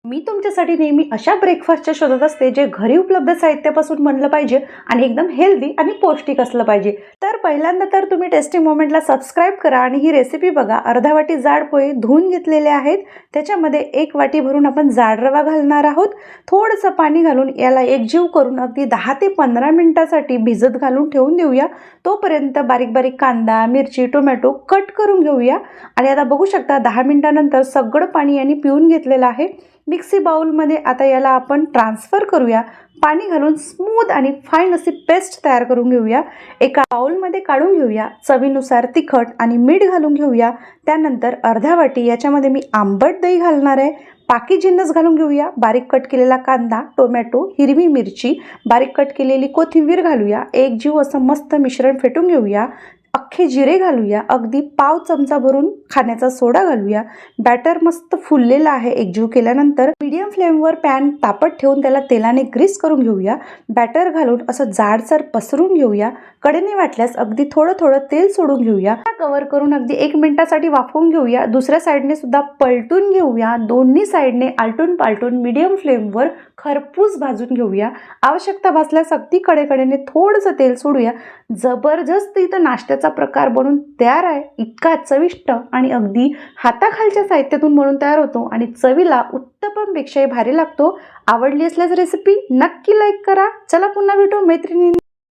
मी तुमच्यासाठी नेहमी अशा ब्रेकफास्टच्या शोधात असते जे घरी उपलब्ध साहित्यापासून बनलं पाहिजे आणि एकदम हेल्दी आणि पौष्टिक असलं पाहिजे। तर पहिल्यांदा तर तुम्ही टेस्टी मोमेंटला सबस्क्राईब करा आणि ही रेसिपी बघा। अर्धा वाटी जाड पोहे धुवून घेतलेले आहेत, त्याच्यामध्ये 1 वाटी भरून आपण जाड रवा घालणार आहोत। थोडंसं पाणी घालून याला एकजीव करून अगदी 10 ते 15 मिनिटांसाठी भिजत घालून ठेवून देऊया। तोपर्यंत बारीक बारीक कांदा, मिरची, टोमॅटो कट करून घेऊया। आणि आता बघू शकता 10 मिनिटांनंतर सगळं पाणी यांनी पिऊन घेतलेलं आहे। मिक्सी बाउलमध्ये आता याला आपण ट्रान्सफर करूया। पाणी घालून स्मूथ आणि फाईन अशी पेस्ट तयार करून घेऊया। एका बाउलमध्ये काढून घेऊया। चवीनुसार तिखट आणि मीठ घालून घेऊया। त्यानंतर अर्धा वाटी याच्यामध्ये मी आंबट दही घालणार आहे। बाकी जिन्नस घालून घेऊया। बारीक कट केलेला कांदा, टोमॅटो, हिरवी मिरची, बारीक कट केलेली कोथिंबीर घालूया। एकजीव असं मस्त मिश्रण फेटून घेऊया। अख्खे जिरे घालूया। अगदी पाव चमचा भरून खाण्याचा सोडा घालूया। बॅटर मस्त फुललेला आहे। एकजीव केल्यानंतर मीडियम फ्लेमवर पॅन तापत ठेवून त्याला तेलाने ग्रीस करून घेऊया। बॅटर घालून असं जाडसर पसरून घेऊया। कडेने वाटल्यास अगदी थोडं थोडं तेल सोडून घेऊया। कव्हर करून अगदी 1 मिनिटासाठी वाफवून घेऊया। दुसऱ्या साईडने सुद्धा पलटून घेऊया। दोन्ही साईडने आलटून पालटून मीडियम फ्लेमवर खरपूस भाजून घेऊया। आवश्यकता भासल्यास अगदी कडेकडेने थोडंसं तेल सोडूया। जबरदस्त इथं नाश्त्याचा प्रकार बनून तयार आहे। इतका चविष्ट आणि अगदी हाताखालच्या साहित्यातून बनून तयार होतो आणि चवीला उत्तपमपेक्षाही भारी लागतो। आवडली असल्यास रेसिपी नक्की लाईक करा। चला पुन्हा भेटू मैत्रिणी।